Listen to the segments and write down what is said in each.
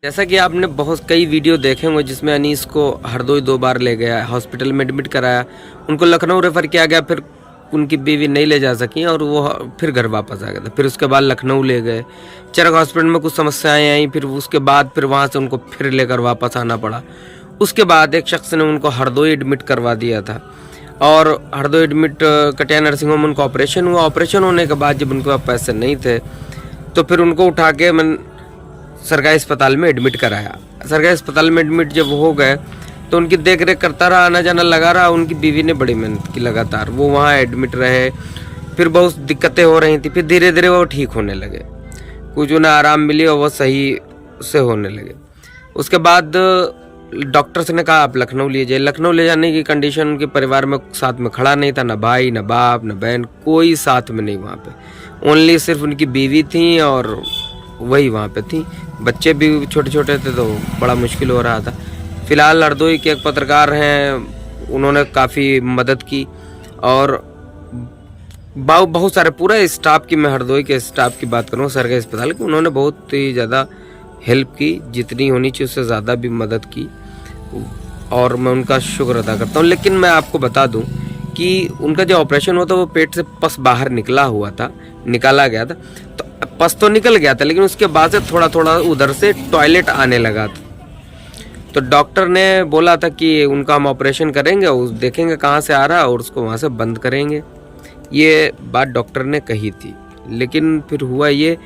जैसा कि आपने बहुत कई वीडियो देखे होंगे जिसमें अनीस को हरदोई 2 बार ले गया, हॉस्पिटल में एडमिट कराया, उनको लखनऊ रेफ़र किया गया, फिर उनकी बीवी नहीं ले जा सकी और वो फिर घर वापस आ गया था। फिर उसके बाद लखनऊ ले गए, चरक हॉस्पिटल में कुछ समस्याएं आई, फिर उसके बाद फिर वहाँ से उनको फिर लेकर वापस आना पड़ा। उसके बाद एक शख्स ने उनको हरदोई एडमिट करवा दिया था और हरदोई एडमिट कटिया नर्सिंग होम उनका ऑपरेशन हुआ। ऑपरेशन होने के बाद जब उनके पास पैसे नहीं थे तो फिर उनको उठा के मैं सरकारी अस्पताल में एडमिट कराया। सरकारी अस्पताल में एडमिट जब हो गए तो उनकी देख रेख करता रहा, आना जाना लगा रहा। उनकी बीवी ने बड़ी मेहनत की लगातार, वो वहाँ एडमिट रहे। फिर बहुत दिक्कतें हो रही थी, फिर धीरे धीरे वो ठीक होने लगे, कुछ उन्हें आराम मिली और वो सही से होने लगे। उसके बाद डॉक्टर्स ने कहा आप लखनऊ ले जाइए। लखनऊ ले जाने की कंडीशन उनके परिवार में साथ में खड़ा नहीं था, न भाई न बाप न बहन, कोई साथ में नहीं वहाँ पे। ओनली सिर्फ उनकी बीवी थी और वही वहाँ पे थी। बच्चे भी छोटे छोटे थे तो बड़ा मुश्किल हो रहा था। फिलहाल हरदोई के एक पत्रकार हैं, उन्होंने काफ़ी मदद की और बहुत सारे पूरे स्टाफ की, मैं हरदोई के स्टाफ की बात करूँ सरकारी अस्पताल की, उन्होंने बहुत ही ज़्यादा हेल्प की, जितनी होनी चाहिए उससे ज़्यादा भी मदद की और मैं उनका शुक्र अदा करता हूँ। लेकिन मैं आपको बता दूँ कि उनका जो ऑपरेशन हुआ था वो पेट से पस बाहर निकाला गया था। तो पस तो निकल गया था लेकिन उसके बाद से थोड़ा थोड़ा उधर से टॉयलेट आने लगा था। तो डॉक्टर ने बोला था कि उनका हम ऑपरेशन करेंगे, उस देखेंगे कहाँ से आ रहा है और उसको वहाँ से बंद करेंगे। ये बात डॉक्टर ने कही थी, लेकिन फिर हुआ ये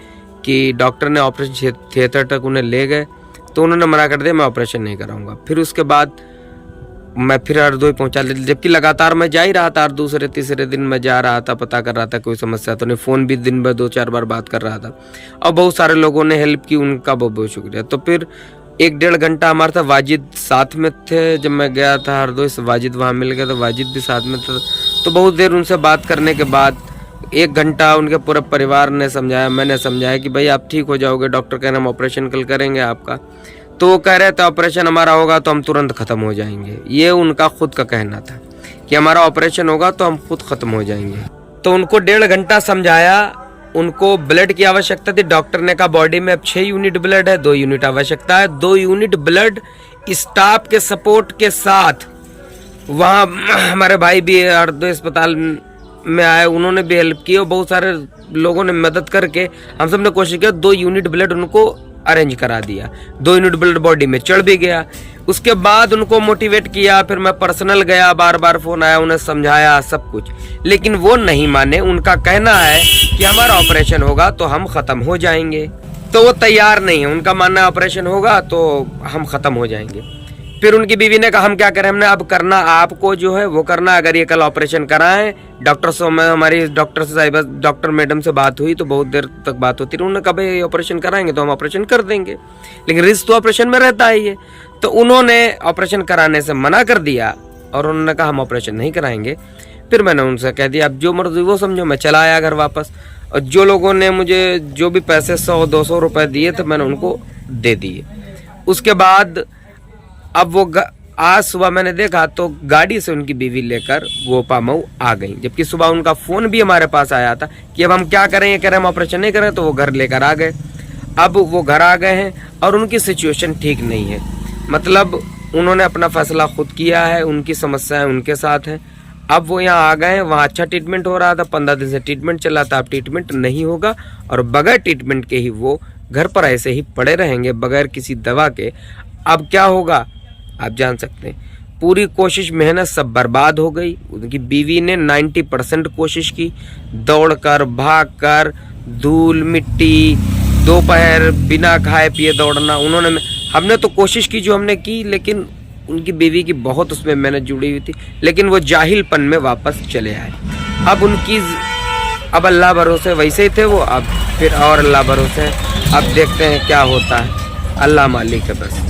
कि डॉक्टर ने ऑपरेशन थिएटर तक उन्हें ले गए तो उन्होंने मना कर दिया, मैं ऑपरेशन नहीं कराऊंगा। फिर उसके बाद मैं फिर हरदोई पहुंचा, जबकि लगातार मैं जा ही रहा था। दूसरे तीसरे दिन मैं जा रहा था, पता कर रहा था कोई समस्या तो नहीं। फ़ोन भी दिन में 2-4 बार बात कर रहा था और बहुत सारे लोगों ने हेल्प की, उनका बहुत बहुत शुक्रिया। तो फिर 1-1.5 घंटा हमारे साथ वाजिद साथ में थे। जब मैं गया था हरदोई से वाजिद वहाँ मिल गया, तो वाजिद भी साथ में था। तो बहुत देर उनसे बात करने के बाद 1 घंटा उनके पूरे परिवार ने समझाया, मैंने समझाया कि भाई आप ठीक हो जाओगे, डॉक्टर कह रहे हैं हम ऑपरेशन कल करेंगे आपका। तो वो कह रहे थे ऑपरेशन हमारा होगा तो हम तुरंत ख़त्म हो जाएंगे। ये उनका खुद का कहना था कि हमारा ऑपरेशन होगा तो हम खुद ख़त्म हो जाएंगे। तो उनको 1.5 घंटा समझाया। उनको ब्लड की आवश्यकता थी। डॉक्टर ने कहा बॉडी में अब 6 यूनिट ब्लड है, 2 यूनिट आवश्यकता है। 2 यूनिट ब्लड स्टाफ के सपोर्ट के साथ वहाँ हमारे भाई भी हरदोई अस्पताल में आए, उन्होंने भी हेल्प की और बहुत सारे लोगों ने मदद करके हम सब ने कोशिश किया 2 यूनिट ब्लड उनको अरेंज करा दिया। 2 यूनिट ब्लड बॉडी में चढ़ भी गया। उसके बाद उनको मोटिवेट किया, फिर मैं पर्सनल गया, बार बार फोन आया, उन्हें समझाया सब कुछ, लेकिन वो नहीं माने। उनका कहना है कि हमारा ऑपरेशन होगा तो हम खत्म हो जाएंगे, तो वो तैयार नहीं है। उनका मानना ऑपरेशन होगा तो हम खत्म हो जाएंगे। फिर उनकी बीवी ने कहा हम क्या करें, हमने अब करना आपको जो है वो करना। अगर ये कल ऑपरेशन कराएं, डॉक्टर से हमारी डॉक्टर मैडम से बात हुई तो बहुत देर तक बात होती रही। उन्होंने कहा भाई ऑपरेशन कराएंगे तो हम ऑपरेशन कर देंगे, लेकिन रिस्क तो ऑपरेशन में रहता है ये। तो उन्होंने ऑपरेशन कराने से मना कर दिया और उन्होंने कहा हम ऑपरेशन नहीं कराएंगे। फिर मैंने उनसे कह दिया अब जो मर्जी वो समझो। मैं चला आया घर वापस और जो लोगों ने मुझे जो भी पैसे 100-200 रुपए दिए थे मैंने उनको दे दिए। उसके बाद अब वो आज सुबह मैंने देखा तो गाड़ी से उनकी बीवी लेकर गोपामऊ आ गई, जबकि सुबह उनका फ़ोन भी हमारे पास आया था कि अब हम क्या करें, ये कह रहे हम ऑपरेशन नहीं करें। तो वो घर लेकर आ गए। अब वो घर आ गए हैं और उनकी सिचुएशन ठीक नहीं है। मतलब उन्होंने अपना फैसला खुद किया है, उनकी समस्याएं उनके साथ हैं। अब वो यहाँ आ गए हैं, वहाँ अच्छा ट्रीटमेंट हो रहा था, 15 दिन से ट्रीटमेंट चला था। अब ट्रीटमेंट नहीं होगा और बगैर ट्रीटमेंट के ही वो घर पर ऐसे ही पड़े रहेंगे बगैर किसी दवा के। अब क्या होगा आप जान सकते हैं। पूरी कोशिश मेहनत सब बर्बाद हो गई। उनकी बीवी ने 90% कोशिश की, दौड़कर भागकर, धूल मिट्टी, दोपहर बिना खाए पिए दौड़ना। हमने तो कोशिश की जो हमने की, लेकिन उनकी बीवी की बहुत उसमें मेहनत जुड़ी हुई थी, लेकिन वो जाहिलपन में वापस चले आए। अब अल्लाह भरोसे वैसे ही थे वो, अब फिर और अल्लाह भरोसे। अब देखते हैं क्या होता है, अल्लाह मालिक है बस।